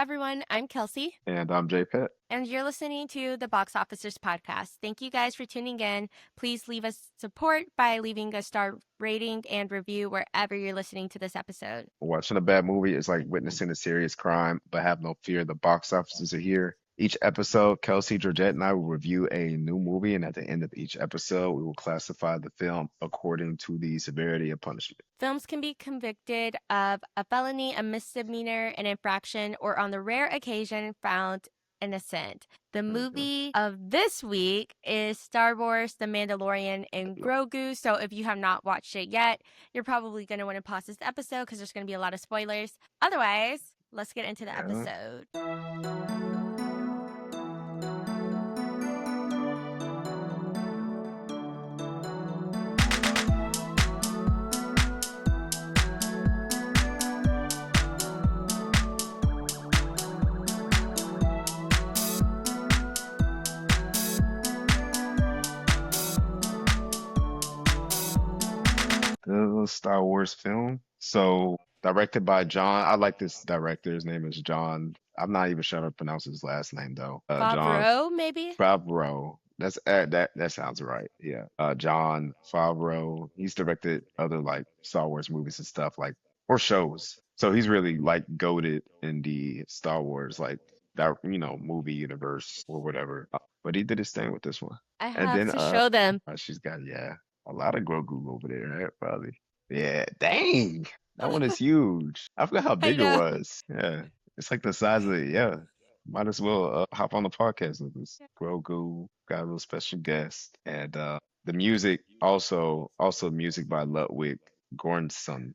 everyone. I'm Kelsey, And I'm JPet. and you're listening to the Box Officers Podcast. Thank you guys for tuning in. Please leave us support by leaving a star rating and review wherever you're listening to this episode. Watching a bad movie is like witnessing a serious crime, but have no fear. The box offices are here. Each episode, Kelsey, Georgette, and I will review a new movie, and at the end of each episode, we will classify the film according to the severity of punishment. Films can be convicted of a felony, a misdemeanor, an infraction, or on the rare occasion found innocent. The movie of this week is Star Wars, The Mandalorian and Grogu. So if you have not watched it yet, you're probably going to want to pause this episode because there's going to be a lot of spoilers. Otherwise, let's get into the Yeah. episode. The Star Wars film. So, directed by John. I like this director. His name is John. I'm not even sure how to pronounce his last name though. John Favreau, maybe? Favreau. That sounds right. Yeah. John Favreau. He's directed other like Star Wars movies and stuff like or shows. So he's really like goated in the Star Wars like that movie universe or whatever. But he did his thing with this one. I And have then to show them. she's got a lot of Grogu over there, right? Probably. Yeah. Dang. That one is huge. I forgot how I big it know. was. Yeah. It's like the size of it. Yeah. Might as well hop on the podcast with us. Grogu got a little special guest, and the music also music by Ludwig Göransson.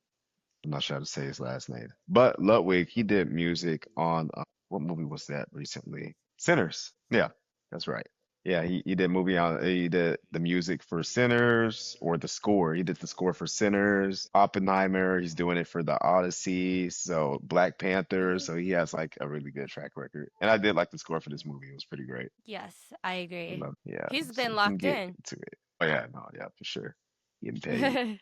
I'm not sure how to say his last name, but Ludwig he did music on what movie was that recently? Sinners. Yeah, that's right. Yeah, he did he did the music for Sinners or the score. He did the score for Sinners, Oppenheimer. He's doing it for the Odyssey, so Black Panther. So he has like a really good track record. And I did like the score for this movie. It was pretty great. Yes, I agree. Yeah, He's so been we can locked get in. into it. Oh yeah, no, yeah, for sure. Getting paid.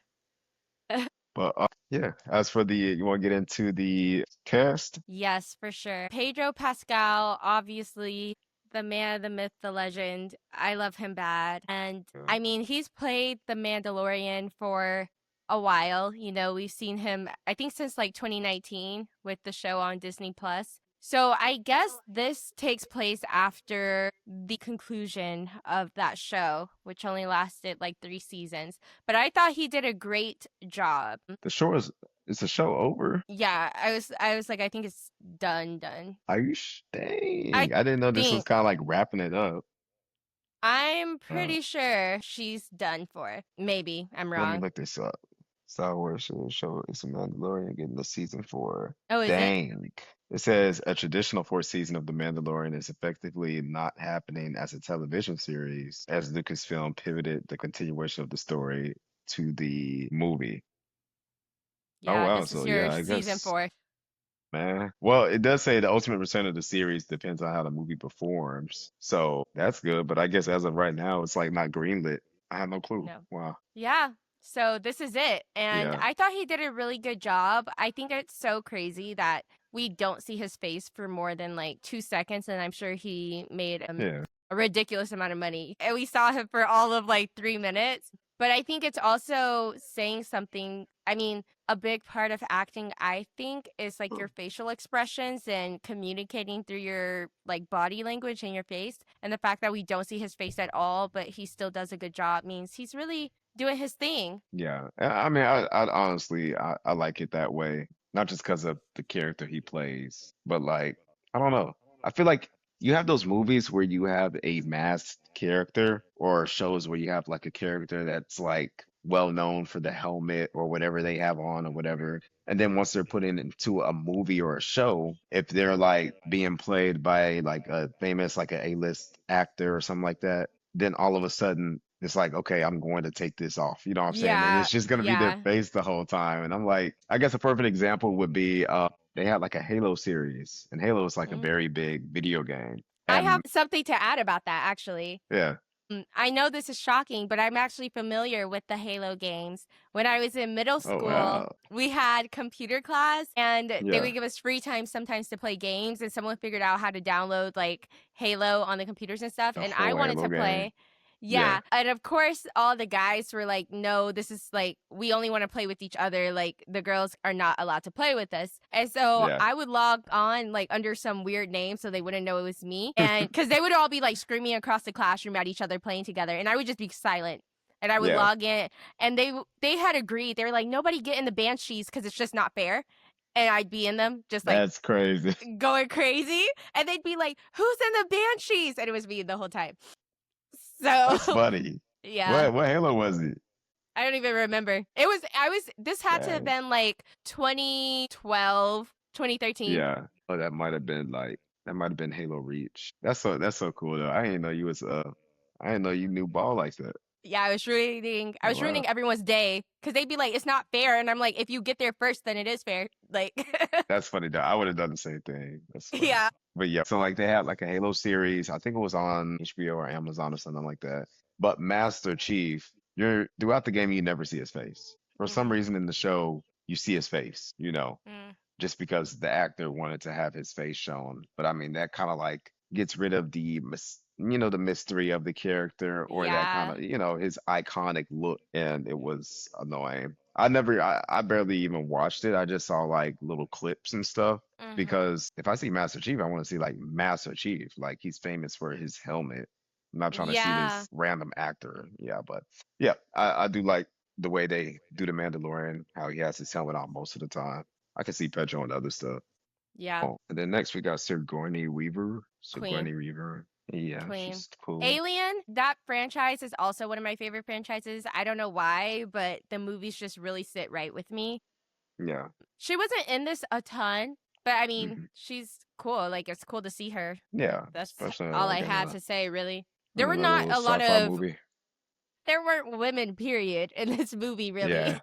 But yeah, as for you want to get into the cast? Yes, for sure. Pedro Pascal, obviously the man, the myth, the legend. I love him bad. And Uh, I mean, he's played the Mandalorian for a while. You know, we've seen him, I think, since like 2019 with the show on Disney Plus. So I guess this takes place after the conclusion of that show, which only lasted like 3 seasons. But I thought he did a great job. the show is the show over? Yeah, I was like, I think it's done. Dang, I I didn't know this was think kind of like wrapping it up. I'm Uh, pretty sure she's done for. Maybe I'm Let me wrong. look this up. Star Wars show is a Mandalorian getting the season 4. Oh, is it? Dang. It says a traditional fourth season of The Mandalorian is effectively not happening as a television series, as Lucasfilm pivoted the continuation of the story to the movie. Oh Yeah, wow, this is so your yeah, I season guess, 4. man. Well, it does say the ultimate return of the series depends on how the movie performs. So that's good, but I guess as of right now, it's like not greenlit. I have no clue. No. Wow. Yeah. So this is it. And Yeah. I thought he did a really good job. I think it's so crazy that we don't see his face for more than like 2 seconds. And I'm sure he made Yeah. a ridiculous amount of money. And we saw him for all of like 3 minutes. But I think it's also saying something. I mean, a big part of acting, I think, is like your facial expressions and communicating through your like body language and your face. And the fact that we don't see his face at all, but he still does a good job means he's really doing his thing. Yeah, I mean, I honestly, I like it that way, not just because of the character he plays, but like, I don't know. I feel like you have those movies where you have a masked character, or shows where you have like a character that's like well known for the helmet or whatever they have on or whatever. And then once they're put into a movie or a show, if they're like being played by like a famous, like a A-list actor or something like that, then all of a sudden it's like, okay, I'm going to take this off. You know what I'm saying? And Yeah, it's just going to be their yeah. face the whole time. And I'm like, I guess a perfect example would be they had like a Halo series, and Halo is like a Mhm. very big video game. I have And something to add about that, actually. yeah, I know this is shocking, but I'm actually familiar with the Halo games. When I was in middle Oh school, wow. we had computer class and they Yeah. would give us free time sometimes to play games, and someone figured out how to download like Halo on the computers and stuff, The and I whole wanted Halo to game. play. Yeah. Yeah, and of course all the guys were like, "No, this is like we only want to play with each other. Like the girls are not allowed to play with us." And so Yeah. I would log on like under some weird name so they wouldn't know it was me. And because they would all be like screaming across the classroom at each other playing together, and I would just be silent. And I would Yeah. log in, and they had agreed. They were like, "Nobody get in the banshees because it's just not fair." And I'd be in them, just like That's crazy. going crazy. And they'd be like, "Who's in the banshees?" And it was me the whole time. That's So funny. yeah, What Halo was it? I don't even remember. This had to have Dang. been like 2012, 2013. Yeah. Oh, that might have been Halo Reach. That's so cool though. I didn't know you knew ball like that. Yeah, I Oh, was ruining wow. everyone's day because they'd be like, "It's not fair," and I'm like, "If you get there first, then it is fair." Like, That's funny though. I would have done the same thing. That's funny. yeah. But yeah, so like they had like a Halo series. I think it was on HBO or Amazon or something like that. But Master Chief, you're throughout the game you never see his face. For some Mhm. reason in the show, you see his face, Mm. just because the actor wanted to have his face shown. But I mean, that kind of like gets rid of the mystery of the character or that kind Yeah. of, his iconic look. And it was annoying. I barely even watched it. I just saw like little clips and stuff Mhm. because if I see Master Chief, I want to see like Master Chief. Like he's famous for his helmet. I'm not trying to see Yeah. this random actor. Yeah, but yeah, I do like the way they do the Mandalorian, how he has his helmet on most of the time. I can see Pedro and other stuff. Yeah. Oh, and then next we got Sigourney Weaver. Queen. Sigourney Weaver. Yeah, Queen. she's cool. Alien, that franchise is also one of my favorite franchises. I don't know why, but the movies just really sit right with me. Yeah. She wasn't in this a ton, but I mean, hmm she's cool. Like, it's cool to see her. Yeah, That's especially all like I had to say, really. There in were a not little a lot sci-fi of, movie. there weren't women, period, in this movie, really, Yeah.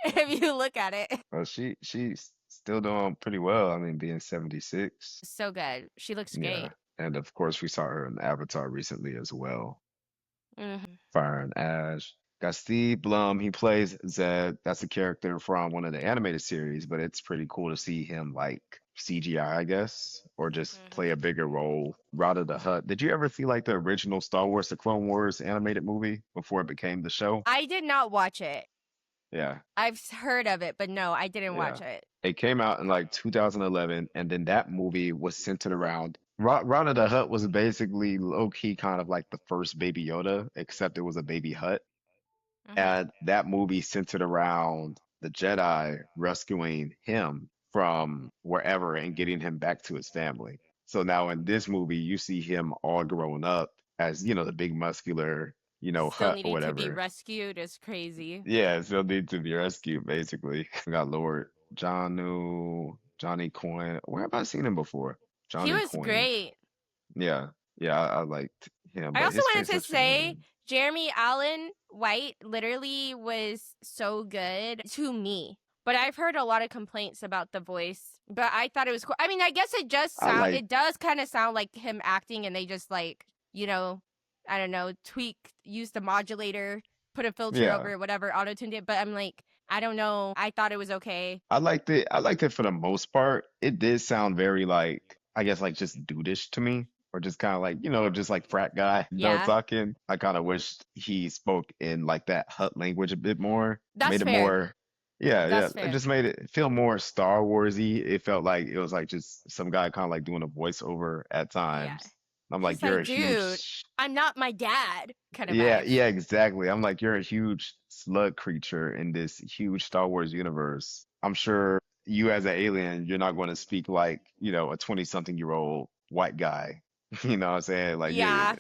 if you look at it. Well, she's still doing pretty well. I mean, being 76. So good. She looks Yeah. great. And of course, we saw her in Avatar recently as well. Hmm. Fire and Ash. Got Steve Blum. He plays Zed. That's a character from one of the animated series, but it's pretty cool to see him like CGI, I guess, or just play Hmm. a bigger role. Rada the Hutt. Did you ever see like the original Star Wars, the Clone Wars animated movie before it became the show? I did not watch it. Yeah, Heard of it, but no, I didn't yeah. watch it. It came out in like 2011, and then that movie was centered around Rada the Hutt was basically low key kind of like the first Baby Yoda, except it was a baby Hutt. Hmm. And that movie centered around the Jedi rescuing him from wherever and getting him back to his family. So now in this movie, you see him all grown up as, the big muscular, Still Hut or needing to be whatever. rescued is crazy. Yeah, still need to be rescued, basically. We got Lord Johnny Coin. Where have I seen him before? He Johnny was Coin. great. Yeah, yeah, I liked him, I but also his wanted face to looks say familiar. Jeremy Allen White literally was so good to me. But I've heard a lot of complaints about the voice. But I thought it was cool. I mean, I guess I like, it does kind of sound like him acting and they just like, you know, I don't know, use the modulator, put a filter over yeah. it, whatever, auto tuned it. But I'm like, I don't know. I thought it was okay. I liked it. I liked it for the most part. It did sound very like, I guess like just dudeish to me, or just kind of like, just like frat guy, Yeah, talking. I kind of wished he spoke in like that Hut language a bit more. that's Made it fair. more, yeah, yeah. That's It fair. just made it feel more Star Warsy. It felt like it was like just some guy kind of like doing a voiceover at Yeah. times. I'm like, He's you're like, a dude, huge I'm not my dad kind of yeah, vibes. yeah, exactly. I'm like, you're a huge slug creature in this huge Star Wars universe. I'm sure you as an alien, you're not going to speak like, a 20-something-year-old white guy. You know what I'm saying? Like, Yeah.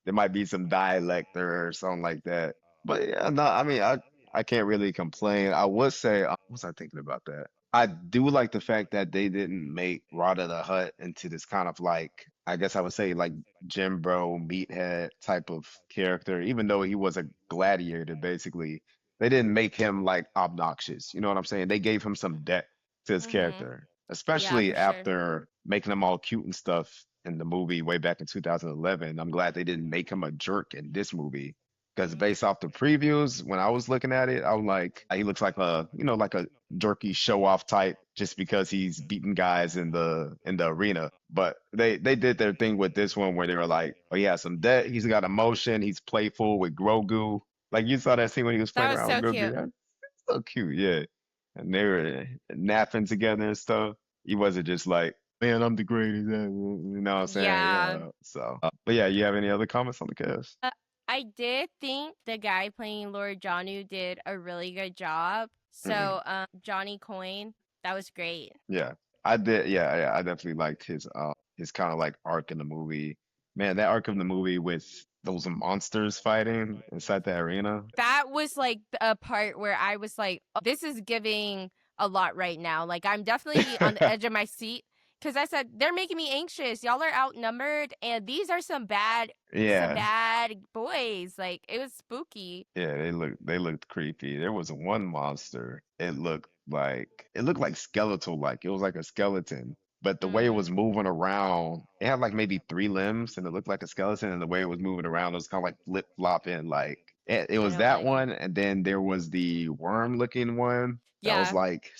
there might be some dialect or something like that. But yeah, no, I mean, I can't really complain. I would say, what was I thinking about that? I do like the fact that they didn't make Rada the Hutt into this kind of like, I guess I would say like Jim Bro meathead type of character, even though he was a gladiator, basically. They didn't make him like obnoxious. You know what I'm saying? They gave him some depth to his Mhm. character, Yeah, especially for sure. after making him all cute and stuff. in the movie way back in 2011. I'm glad they didn't make him a jerk in this movie. Because Mhm. based off the previews, when I was looking at it, I was like, he looks like a, like a jerky show off type just because he's beating guys in the arena. But they did their thing with this one where they were like, oh, he has some depth, he's got emotion, he's playful with Grogu. Like you saw that scene when he was That playing was around so with Grogu. cute. That's so cute, yeah. And they were napping together and stuff. He wasn't just like, man, I'm the greatest. You know what I'm saying? Yeah. Yeah. So, but yeah, you have any other comments on the cast? Uh, I did think the guy playing Lord Jonu did a really good job. Hmm. So, Johnny Coyne, that was great. Yeah, I did. Yeah, yeah, I definitely liked his kind of like arc in the movie. Man, that arc of the movie with those monsters fighting inside the arena. That was like a part where I was like, "Oh, this is giving a lot right now." Like, I'm definitely on the edge of my seat because I said, they're making me anxious. Y'all are outnumbered, and these are some Yeah, bad boys. Like, it was spooky. yeah, they looked creepy. There was one monster. It looked like skeletal like. It was like a skeleton. But the way it was Mm, moving around, it had like maybe three limbs and it looked like a skeleton and the way it was moving around it was kind of like flip-flopping like it I was don't that like it. one and then there was the worm looking one that was Yeah, like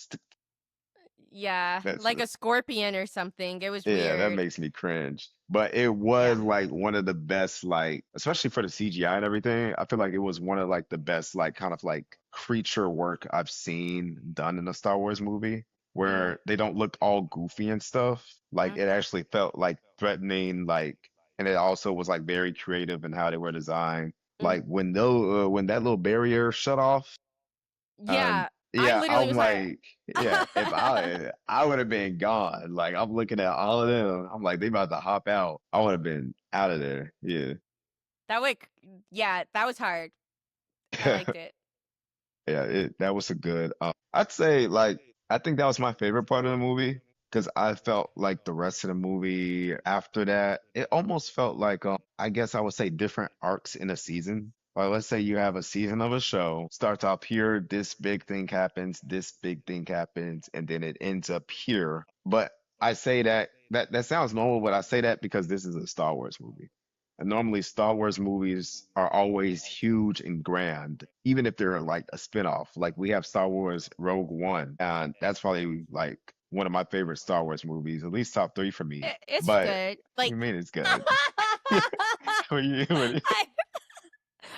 yeah, that's like a scorpion or something. It was yeah, that weird. makes me cringe. But it was Yeah. like one of the best, like, especially for the CGI and everything. I feel like it was one of like the best, like, kind of like creature work I've seen done in a Star Wars movie, Mm, where they don't look all goofy and stuff. Like, it mhm. actually felt like threatening, like, and it also was like very creative in how they were designed. Mm. Like when that little barrier shut off. Yeah, I Yeah, literally I'm was like, like, yeah, if I would have been gone. Like I'm looking at all of them. I'm like, they about to hop out. I would have been out of there. Yeah. that would, yeah, that was hard. I liked it. Yeah, that was a good. I'd say like I think that was my favorite part of the movie because I felt like the rest of the movie after that, it almost felt like I guess I would say different arcs in a season. Like let's say you have a season of a show, starts off here, this big thing happens, and then it ends up here. But I say that sounds normal, but I say that because this is a Star Wars movie. And normally, Star Wars movies are always huge and grand, even if they're like a spin-off. Like we have Star Wars Rogue One, and that's probably like one of my favorite Star Wars movies, at least top three for me. It's But good. what do you Like, mean it's good? I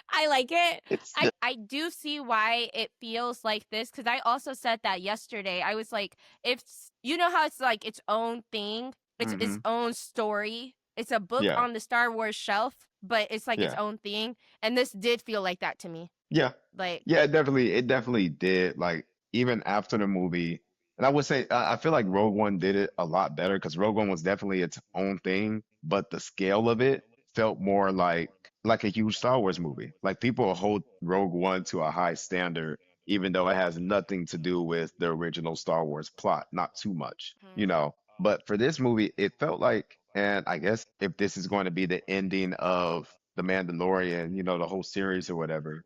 I like it. It's I do see why it feels like this because I also said that yesterday. I was like, if you know how it's like its own thing, its hmm own story. It's a book yeah, on the Star Wars shelf, but it's like its yeah. own thing. And this did feel like that to me. Yeah. Like, Yeah, it definitely did. Like even after the movie, and I would say I feel like Rogue One did it a lot better because Rogue One was definitely its own thing, but the scale of it felt more like a huge Star Wars movie. Like people hold Rogue One to a high standard, even though it has nothing to do with the original Star Wars plot, not too much, you mm, know. But for this movie, it felt like, and I guess if this is going to be the ending of The Mandalorian, the whole series or whatever,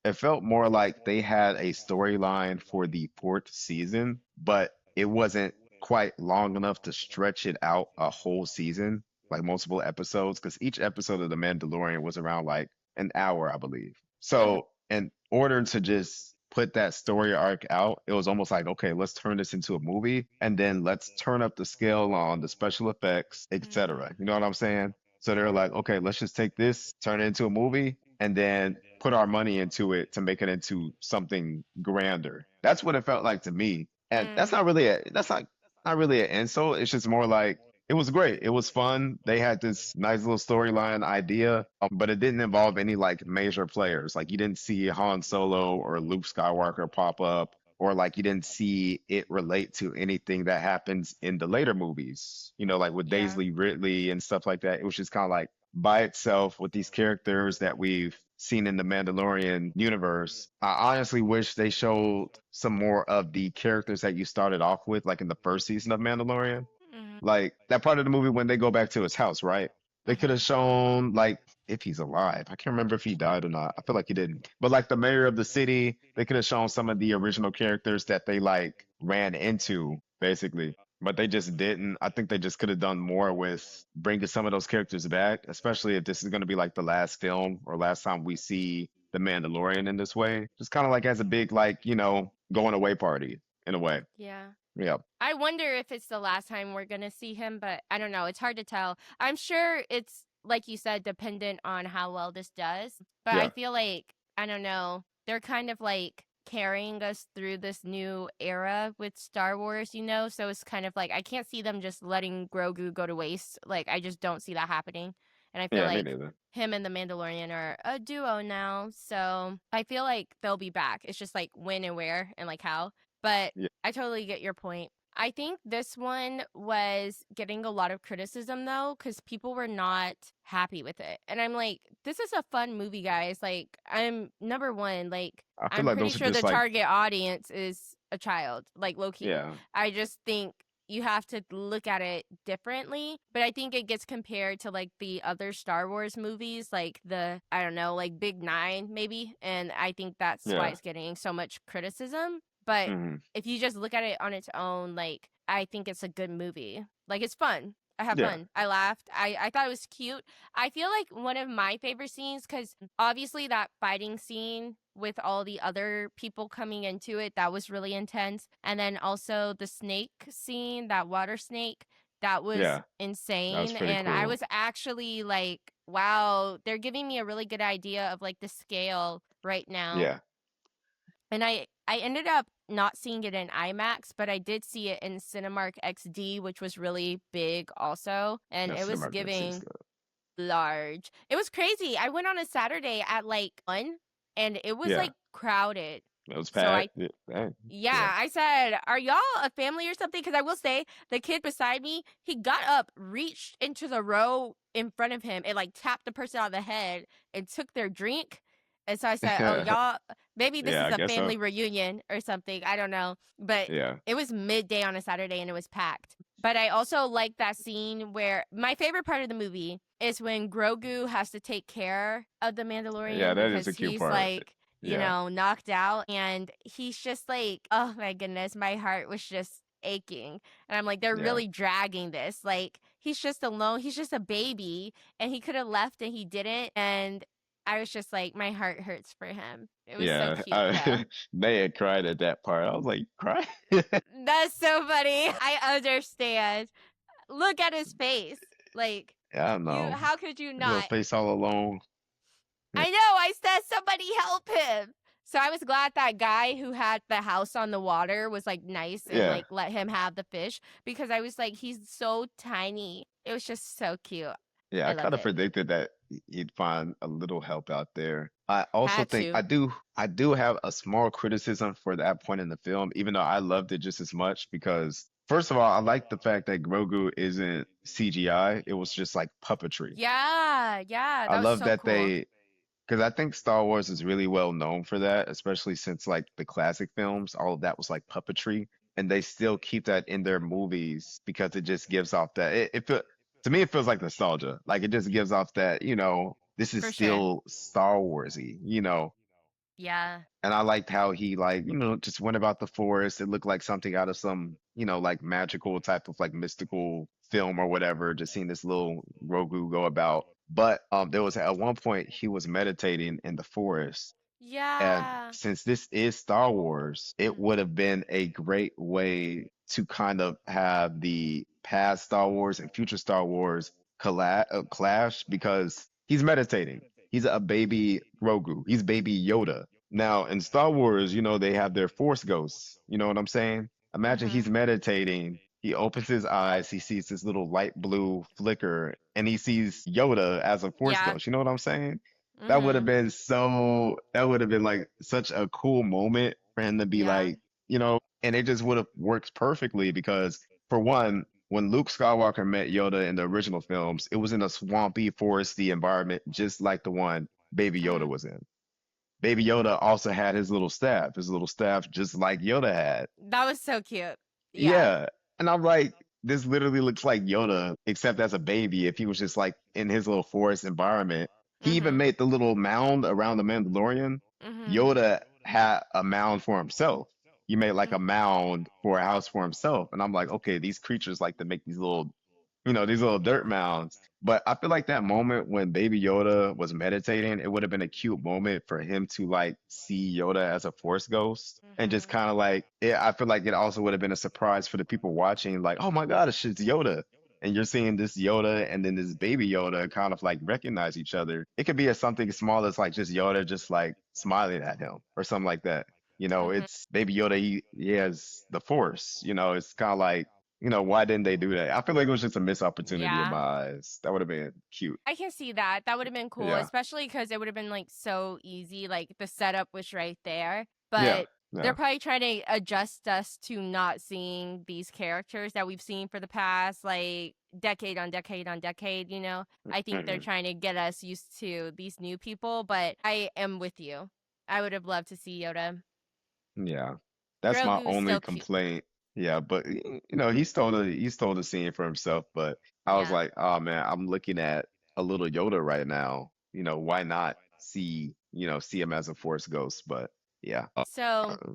it felt more like they had a storyline for the fourth season, but it wasn't quite long enough to stretch it out a whole season, like multiple episodes, because each episode of The Mandalorian was around like an hour, I believe. mhm, So, in order to just put that story arc out, it was almost like, okay, let's turn this into a movie and then let's turn up the scale on the special effects, mm, etc. You know what I'm saying? So they're like, okay, let's just take this, turn it into a movie, and then put our money into it to make it into something grander. That's what it felt like to me. And mm, that's not really an insult. It's just more like it was great. It was fun. They had this nice little storyline idea, but it didn't involve any like major players. Like you didn't see Han Solo or Luke Skywalker pop up, or like you didn't see it relate to anything that happens in the later movies. Like with yeah. Daisy Ridley and stuff like that. It was just kind of like by itself with these characters that we've seen in the Mandalorian universe. I honestly wish they showed some more of the characters that you started off with, like in the first season of Mandalorian. Mhm, Like that part of the movie when they go back to his house, right? They could have mhm, shown like if he's alive. I can't remember if he died or not. I feel like he didn't. But like the mayor of the city, they could have shown some of the original characters that they like ran into, basically. but they just didn't. I think they just could have done more with bringing some of those characters back, especially if this is going to be like the last film or last time we see the Mandalorian in this way. Just kind of like as a big, like, going away party in a way. Yeah. Yeah. I wonder if it's the last time we're gonna see him, but I don't know. It's hard to tell. I'm sure it's like you said, dependent on how well this does. But I Yeah. feel like I don't know. They're kind of like carrying us through this new era with Star Wars, you know? So it's kind of like I can't see them just letting Grogu go to waste. Like I just don't see that happening. And I feel Yeah, me like neither. him and the Mandalorian are a duo now. So I feel like they'll be back. It's just like when and where and like how. But Yeah. I totally get your point. I think this one was getting a lot of criticism though, because people were not happy with it. And I'm like, this is a fun movie, guys. Like, I'm number one, like, I feel I'm like pretty those are sure the just like, target audience is a child, like low key. yeah, I just think you have to look at it differently. But I think it gets compared to like the other Star Wars movies, like I don't know, like Big Nine, maybe. And I think that's why yeah. it's getting so much criticism. But Hmm. if you just look at it on its own, like I think it's a good movie. Like it's fun. I have Yeah. fun. I laughed. I thought it was cute. I feel like one of my favorite scenes because obviously that fighting scene with all the other people coming into it that was really intense, and then also the snake scene, that water snake, that was Yeah. That was insane. pretty And I cool. was actually like, wow, they're giving me a really good idea of like the scale right now. Yeah. And I ended up not seeing it in IMAX, but I did see it in Cinemark XD, which was really big also, and That's it the was market is giving good. large. It was crazy. I went on a Saturday at like 1 and it was Yeah. like crowded. It was So I packed. Yeah. Dang. Yeah. yeah, I said, "Are y'all a family or something?" Because I will say, the kid beside me, he got up, reached into the row in front of him, and like tapped the person on the head and took their drink. And so I said, "Oh, y'all, maybe this Yeah, is I a guess so. family reunion or something. I don't know." But Yeah. it was midday on a Saturday and it was packed. But I also like that scene where my favorite part of the movie is when Grogu has to take care of the Yeah, Mandalorian that is because a cute he's part. like Yeah. knocked out. And he's just like, oh my goodness, my heart was just aching. And I'm like, they're Yeah. really dragging this. Like, he's just alone. He's just a baby. And he could have left and he didn't. And I was just like, my heart hurts for him. It was so Yeah. cute, though. They had cried at that part. I was like, cry? That's so funny. I understand. Look at his face. Like, Yeah, I don't know. how could you His little not? face all alone. Yeah. I know. I said somebody help him. So I was glad that guy who had the house on the water was like nice and Yeah. like let him have the fish because I was like, he's so tiny. It was just so cute. Yeah, I I kind loved of it. predicted that he'd find a little help out there. I also Had think to. I do have a small criticism for that point in the film, even though I loved it just as much because first of all, I like the fact that Grogu isn't CGI. It was just like puppetry. Yeah, yeah, I that was love so that cool. because I think Star Wars is really well known for that, especially since like the classic films, all of that was like puppetry, and they still keep that in their movies because it just gives off that to me it feels like nostalgia. Like it just gives off that, this is For sure. still Star Warsy. Yeah. And I liked how he like, just went about the forest. It looked like something out of some, like magical type of like mystical film or whatever, just seeing this little Grogu go about. But there was at one point he was meditating in the forest. And Yeah. since this is Star Wars, it would have been a great way to kind of have the past Star Wars and future Star Wars clash because he's meditating. He's a baby Grogu. He's baby Yoda. Now, in Star Wars, they have their Force ghosts. You know what I'm saying? Imagine Mm-hmm. he's meditating. He opens his eyes. He sees this little light blue flicker, and he sees Yoda as a Force Yeah. ghost. You know what I'm saying? Mm-hmm. That would have been like such a cool moment for him to be Yeah. like, and it just would have worked perfectly because for one, when Luke Skywalker met Yoda in the original films, it was in a swampy, foresty environment, just like the one Baby Yoda Mm-hmm. was in. Baby Yoda also had his little staff, just like Yoda had. That was so cute. Yeah. Yeah. And I'm like, this literally looks like Yoda, except as a baby, if he was just like in his little forest environment. He even Mm-hmm. made the little mound around the Mandalorian. Mm-hmm. Yoda had a mound for himself. he made like a Mhm. mound for a house for himself. And I'm like, okay, these creatures like to make these little, these little dirt mounds. But I feel like that moment when Baby Yoda was meditating, it would have been a cute moment for him to like see Yoda as a Force ghost and just Mhm. kind of like, I feel like it also would have been a surprise for the people watching, like, oh my God, it's just Yoda. And you're seeing this Yoda and then this baby Yoda kind of like recognize each other. It could be as something small as like just Yoda just like smiling at him or something like that. Mhm. It's baby Yoda, he has the Force, it's kind of like, why didn't they do that? I feel like it was just a missed opportunity in my Yeah. eyes. That would have been cute. I can see that. That would have been cool, Yeah. especially because it would have been like so easy. Like the setup was right there. Yeah. But they're Yeah. probably trying to adjust us to not seeing these characters that we've seen for the past like decade on decade on decade, you know? I think they're Hmm. trying to get us used to these new people, but I am with you. I would have loved to see Yoda. Yeah. That's my Grogu is only still cute. complaint. Yeah, but he stole the scene for himself, but I was Yeah. like, oh man, I'm looking at a little Yoda right now. Why not see him as a Force ghost? But yeah. So, Uh,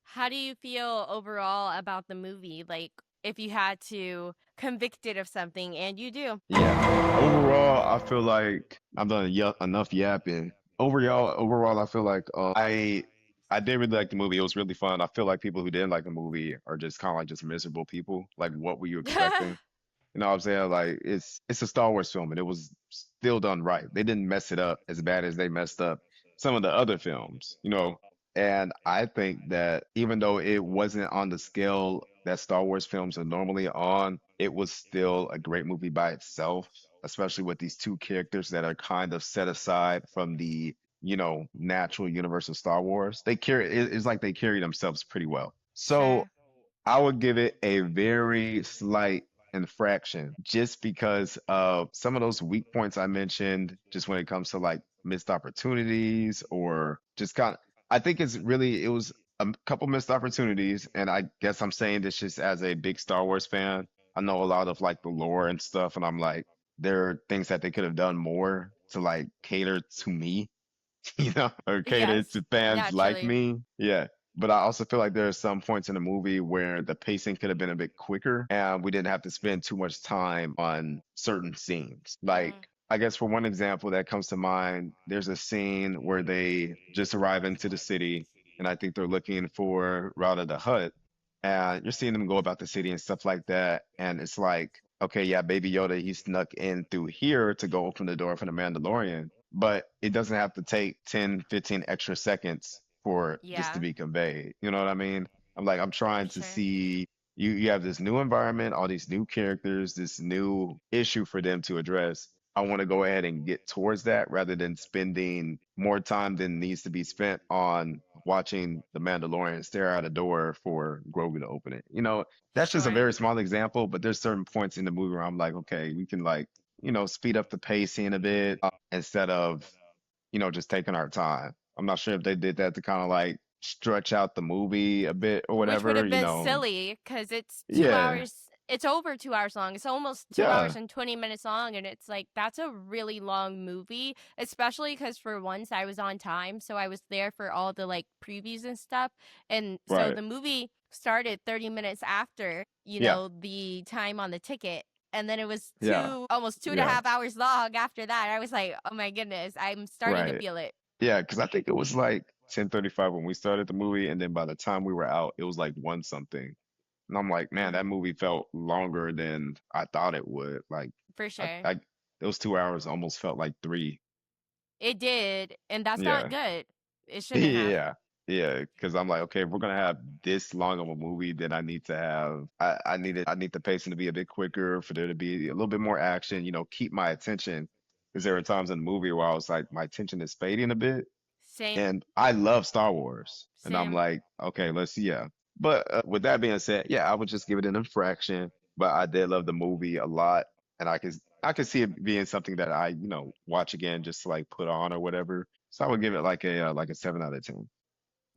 how do you feel overall about the movie? Like, if you had to convicted of something, and you do. Yeah. Overall, I feel like I've done enough yapping. Overall, I feel like I did really like the movie. It was really fun. I feel like people who didn't like the movie are just kind of like just miserable people. Like, what were you expecting? You know what I'm saying? Like, it's a Star Wars film, and it was still done right. They didn't mess it up as bad as they messed up some of the other films. And I think that even though it wasn't on the scale that Star Wars films are normally on, it was still a great movie by itself, especially with these two characters that are kind of set aside from the, natural universe of Star Wars. It's like they carry themselves pretty well. So Sure. I would give it a very slight infraction just because of some of those weak points I mentioned, just when it comes to like missed opportunities or just I think it was a couple missed opportunities. And I guess I'm saying this just as a big Star Wars fan. I know a lot of like the lore and stuff, and I'm like, there are things that they could have done more to like cater to me, or cater Yes, to fans like naturally. me. Yeah. But I also feel like there are some points in the movie where the pacing could have been a bit quicker and we didn't have to spend too much time on certain scenes. Like, Mm, I guess for one example that comes to mind, there's a scene where they just arrive into the city and I think they're looking for Rada the Hutt. And you're seeing them go about the city and stuff like that. And it's like, okay, yeah, Baby Yoda, he snuck in through here to go open the door for the Mandalorian, but it doesn't have to take 10, 15 extra seconds for this to yeah, be conveyed. You know what I mean? I'm for trying to sure. see you have this new environment, all these new characters, this new issue for them to address. I want to go ahead and get towards that rather than spending more time than needs to be spent on watching the Mandalorian stare out a door for Grogu to open it. That's just a Sure. very small example, but there's certain points in the movie where I'm like, okay, we can like, speed up the pacing a bit instead of, just taking our time. I'm not sure if they did that to kind of like stretch out the movie a bit or Which would whatever, have been silly because it's two Yeah, hours. It's over 2 hours long. It's almost two yeah, hours and 20 minutes long. And it's like, that's a really long movie, especially because for once I was on time. So I was there for all the like previews and stuff. And so right. the movie started 30 minutes after, Yeah, the time on the ticket. And then it was yeah, almost two and a yeah, half hours long after that. I was like, oh my goodness, I'm starting to right. feel it. Yeah, because I think it was like 10:35 when we started the movie, and then by the time we were out, it was like one something. And I'm like, man, that Hmm. movie felt longer than I thought it would. Like, For I, sure. I those 2 hours almost felt like three. It did. And that's not Yeah, good. It shouldn't have. yeah, yeah. Because I'm like, okay, if we're gonna have this long of a movie, then I need to have, I need the pacing to be a bit quicker for there to be a little bit more action. Keep my attention. Because there were times in the movie where I was like, my attention is fading a bit. Same. And I love Star Wars. And I'm Same. like, okay, let's see. Yeah. But with that being said, yeah, I would just give it an infraction. But I did love the movie a lot. And I could see it being something that I, watch again just to like put on or whatever. So I would give it like a 7 out of 10.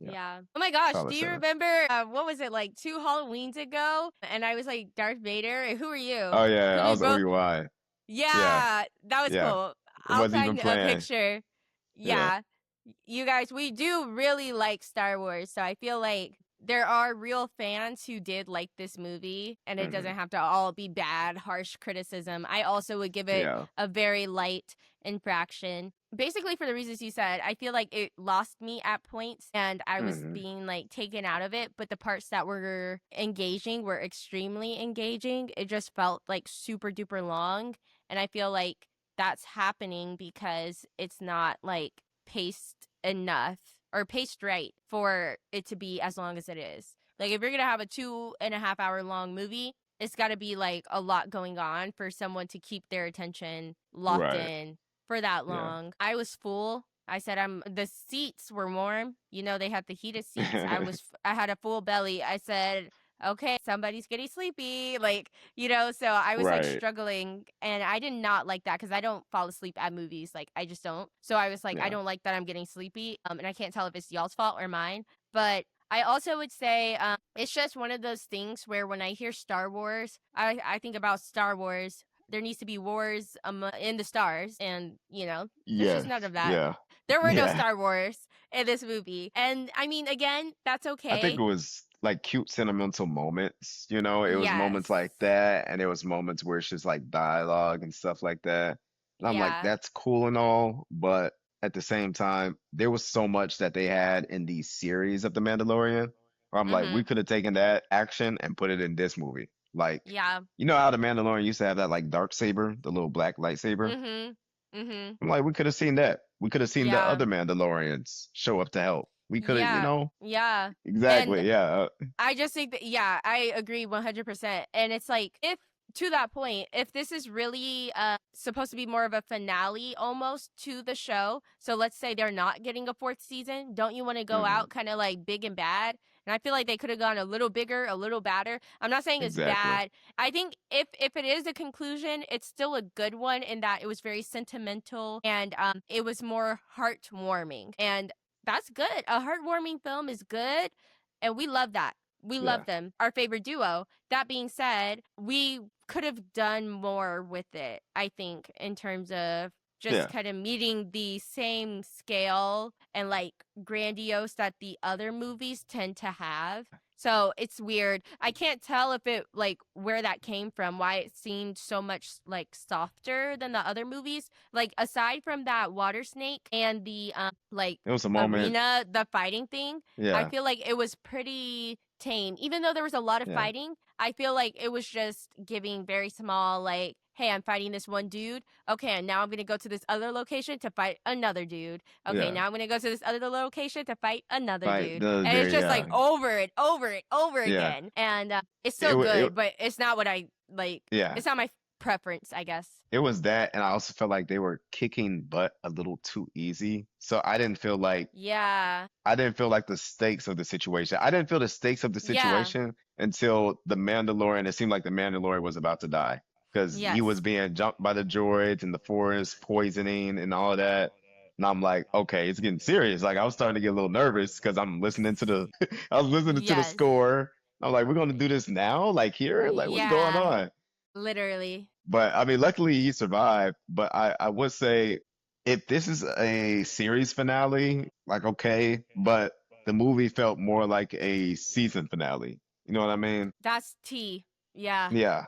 Yeah. Yeah. Oh my gosh. Do Solid you 7. remember what was it like 2 Halloweens ago? And I was like Darth Vader. And who are you? Oh yeah, Because I we was both. Obi-Wan. Yeah, Yeah, that was yeah. cool. It I'll wasn't even find a playing. picture. Yeah. Yeah. You guys, we do really like Star Wars. So I feel like there are real fans who did like this movie, and it Hmm. doesn't have to all be bad, harsh criticism. I also would give it Yeah. a very light infraction. Basically, for the reasons you said, I feel like it lost me at points and I was Hmm. being like taken out of it. But the parts that were engaging were extremely engaging. It just felt like super duper long. And I feel like that's happening because it's not like paced enough or paced right for it to be as long as it is. Like if you're gonna have a 2.5 hour long movie, it's got to be like a lot going on for someone to keep their attention locked Right. in for that Yeah. long. I was full. I said the seats were warm. You know, they had the heated seats. I had a full belly. I said, "Okay, somebody's getting sleepy." Like, so I was like Right. struggling and I did not like that cuz I don't fall asleep at movies. Like I just don't. So I was like I Yeah. don't like that I'm getting sleepy. And I can't tell if it's y'all's fault or mine. But I also would say it's just one of those things where when I hear Star Wars, I think about Star Wars. There needs to be wars in the stars, and there's just Yes. none of that. Yeah. There were no Yeah. Star Wars in this movie, and I mean, again, that's I think it okay. was like cute sentimental moments, you know, it was moments Yes, like that, and it was moments where it's just like dialogue and stuff like that. And I'm like, yeah, that's cool and all, but at the same time, there was so much that they had in the series of The Mandalorian, where I'm like, we mhm, could have taken that action and put it in this movie. Like, yeah, you know how The Mandalorian used to have that like dark saber, the little black lightsaber? mhm, mhm, I'm like, we could have seen that. We could have seen the yeah, other Mandalorians show up to help. We could have, you yeah, know, yeah, and exactly, yeah. I just think that, yeah, I agree 100%. And it's like, if to that point, if this is really supposed to be more of a finale almost to the show, so let's say they're not getting a fourth season, don't you want to go Mhm. out kind of like big and bad? And I feel like they could have gone a little bigger, a little badder. I'm not saying it's Exactly. bad. I think if it is a conclusion, it's still a good one in that it was very sentimental and it was more heartwarming. And that's good. A heartwarming film is good, and we love that. We Yeah. love them. Our favorite duo. That being said, we could have done more with it, I think, in terms of just Yeah. kind of meeting the same scale and like grandiose that the other movies tend to have. So it's weird. I can't tell if it like where that came from, why it seemed so much like softer than the other movies. Like aside from that water snake and the like It was a moment. arena, the fighting thing, I Yeah. feel like it was pretty tame. Even though there was a lot of Yeah. fighting, I feel like it was just giving very small, like, hey, I'm fighting this one dude. Okay, and now I'm going to go to this other location to fight another dude. Okay, Yeah. now I'm going to go to this other location to fight another Fight dude. the And it's there. just like Yeah. over it, over it, over Yeah. again. And it's It so wa- it good, but it's not what I like. yeah. It's not my preference, I guess. It was that, and I also felt like they were kicking butt a little too easy. So Yeah. I didn't feel like the stakes of the situation. I didn't feel the stakes of the Yeah. situation until the Mandalorian. It seemed like the Mandalorian was about to die because he was Yes. being jumped by the droids in the forest, poisoning and all that. And I'm like, okay, it's getting serious. Like I was starting to get a little nervous because I'm listening to the, I was listening to the Yes. score. I'm like, we're going to do this now, like here, like what's going Yeah. on? Literally. But I mean, luckily he survived. But I would say if this is a series finale, like okay, but the movie felt more like a season finale. You know what I mean? That's T. Yeah. Yeah,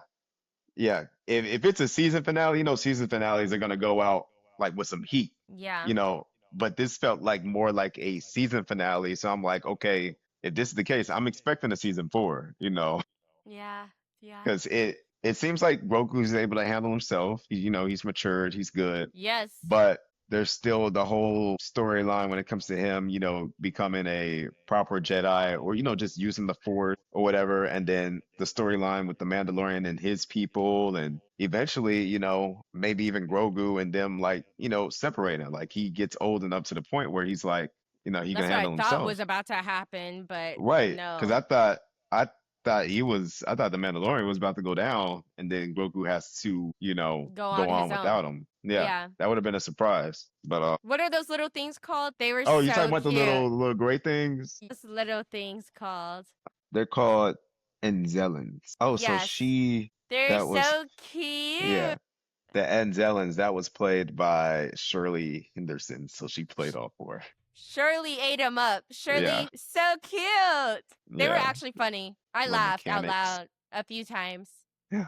yeah. If it's a season finale, you know, season finales are gonna go out like with some heat, Yeah. you know. But this felt like more like a season finale. So I'm like, okay, if this is the case, I'm expecting a season four, you know. Yeah. Yeah. Because it seems like Roku's able to handle himself. You know, he's matured, he's good, Yes. but there's still the whole storyline when it comes to him, you know, becoming a proper Jedi or, you know, just using the Force or whatever. And then the storyline with the Mandalorian and his people. And eventually, you know, maybe even Grogu and them, like, you know, separating. Like he gets old enough to the point where he's like, you know, he can That's what I handle thought himself. was about to happen, but Right. Because no. I thought I thought the Mandalorian was about to go down, and then Grogu has to, you know, Go go on his on own. without him. Yeah, Yeah. that would have been a surprise. But What are those little things called? They were oh, you talking so about the cute. little gray things? Those little things called. They're called Anzellans. Oh, so Yes. she They're that was so cute. yeah, the Anzellans that was played by Shirley Henderson, so she played all four. Shirley ate him up. Yeah, Shirley, so cute. They were yeah. actually funny. I Little laughed out mechanics. loud a few times. Yeah,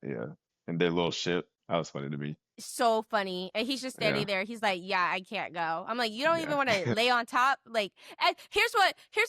yeah. And their little ship. That was funny to me. So funny. And he's just Yeah, standing there. He's like, "Yeah, I can't go." I'm like, "You don't even yeah, want to lay on top?" Like, and here's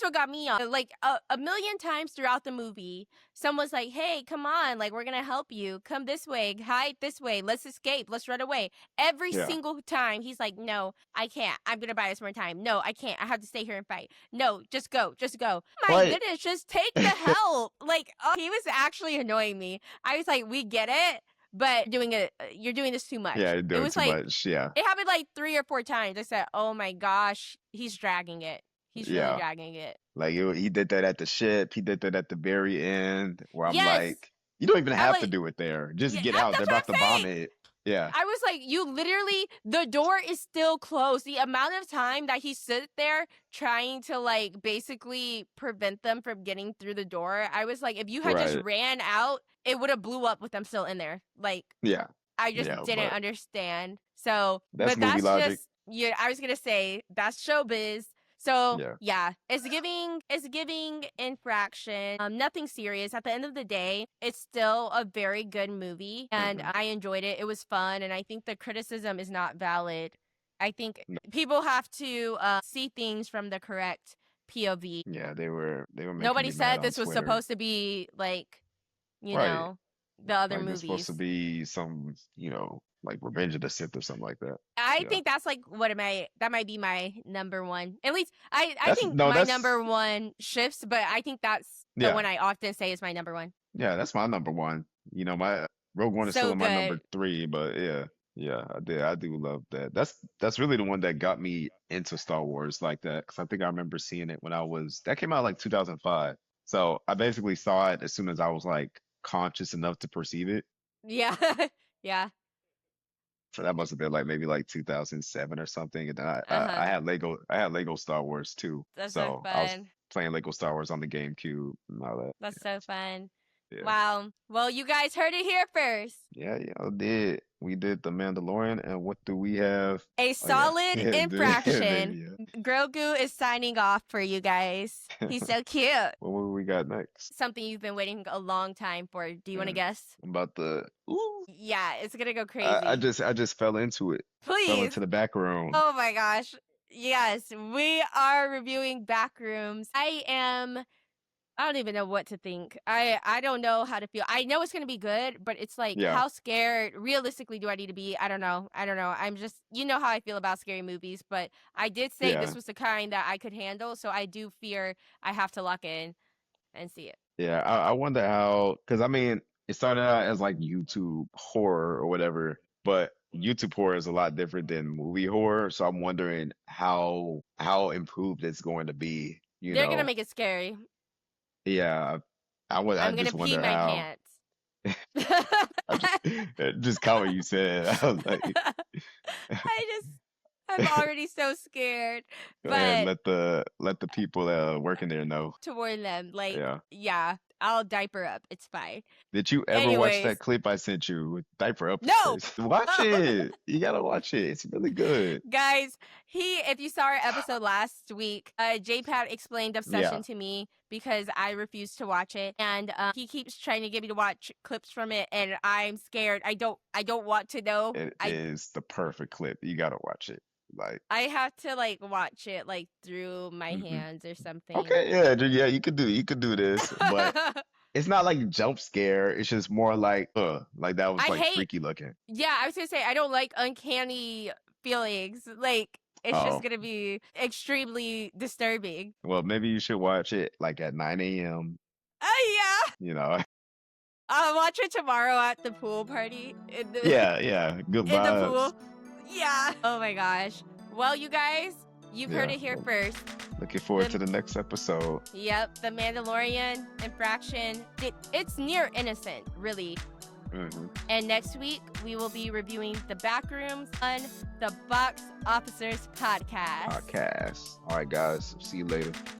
what got me on. Like a million times throughout the movie, someone's like, "Hey, come on, like we're going to help you. Come this way, hide this way. Let's escape. Let's run away." Every yeah. single time, he's like, "No, I can't. I'm going to buy us more time. No, I can't. I have to stay here and fight. No, just go. Just go." My Right. goodness, just take the help. Like, he was actually annoying me. I was like, "We get it, but you're doing this too Yeah, much." you're It doing was too like much. Yeah, it happened like 3 or 4 times. I said, "Oh my gosh, he's dragging it. He's really yeah. dragging it." Like he did that at the ship. He did that at the very end, where I'm Yes. like, you don't even I'm have to like, do it there. Just yeah, get out. They're that's what about to I'm bomb saying. it. Yeah, I was like, you literally, the door is still closed. The amount of time that he stood there trying to like basically prevent them from getting through the door, I was like, if you had just right. ran out, it would have blew up with them still in there. Like, Yeah, I just yeah. didn't But understand. So, that's but movie that's logic. just, yeah, I was gonna say that's showbiz. So Yeah. yeah, it's giving infraction. Nothing serious. At the end of the day, it's still a very good movie, and Hmm. I enjoyed it. It was fun, and I think the criticism is not valid. I think No, people have to see things from the correct POV. yeah, they were making Nobody me mad said on this was Twitter. supposed to be like, you Right. know, the other Like there's supposed to movies. be some, like Revenge of the Sith or something like that. I Yeah. think that's like that might be my number one. At least I That's think no, my that's number one shifts, but I think that's the yeah, one I often say is my number one. yeah, that's my number one. My Rogue One is still So in my good. number three, but yeah, yeah, I do love that. That's really the one that got me into Star Wars like that, because I think I remember seeing it when that came out like 2005. So I basically saw it as soon as I was like conscious enough to perceive it. Yeah. Yeah. So that must have been like maybe like 2007 or something. And then I Uh-huh. had Lego Star Wars too. That's so So I was fun. playing Lego Star Wars on the GameCube and all that. That's so fun. Yeah. Wow. Well, you guys heard it here first. Yeah, did. We did the Mandalorian, and what do we have? A Oh yeah, solid yeah, infraction. maybe Grogu is signing off for you guys. yeah. He's so cute. What we got next? Something you've been waiting a long time for. Do you want to Man, guess? I'm about the. Ooh, Yeah, it's gonna go I crazy. just fell into it. Fell Please. into the back room. Oh my gosh. Yes, we are reviewing Backrooms. I don't even know what to think. I don't know how to feel. I know it's going to be good, but it's like Yeah, how scared realistically do I need to be? I don't know. I don't know. I'm just how I feel about scary movies, but I did say this yeah, was the kind that I could handle, so I do fear I have to lock in and see it. yeah. I wonder how, because I mean, it started out as like YouTube horror or whatever, but YouTube horror is a lot different than movie horror. So I'm wondering how improved it's going to be. They're going to make it scary. Yeah, I I'm going just to pee wonder my how. pants. I just caught what you said. I was like, I just I'm already so scared. go ahead and But let the people working there know. to warn them, like, Yeah. yeah, I'll diaper up. It's fine. Did you ever watch Anyways, that clip I sent you with diaper up is no. crazy? Watch it. You gotta watch it. It's really good. Guys, if you saw our episode last week, JPat explained Yeah, Obsession to me because I refused to watch it, and he keeps trying to get me to watch clips from it, and I'm scared. I don't want to know. it I is the perfect clip. You gotta watch it. Like, I have to like watch it like through my hmm hands or something. okay, yeah, yeah, you could do this, but it's not like jump scare. It's just more like that was I like hate. freaky looking. Yeah, I was gonna say I don't like uncanny feelings. Like it's just Oh, gonna be extremely disturbing. well, maybe you should watch it like at 9 a.m. Oh yeah, You know, I'll watch it tomorrow at the pool party in the yeah, yeah, good in the vibes. pool. Yeah. Oh my gosh. Well, you guys, you've heard Yeah, it here well, first. looking forward to The the next episode. Yep, the Mandalorian infraction. It's near innocent, really. Hmm. And next week we will be reviewing the Backrooms on the Box Officers podcast. Podcast. All right, guys. See you later.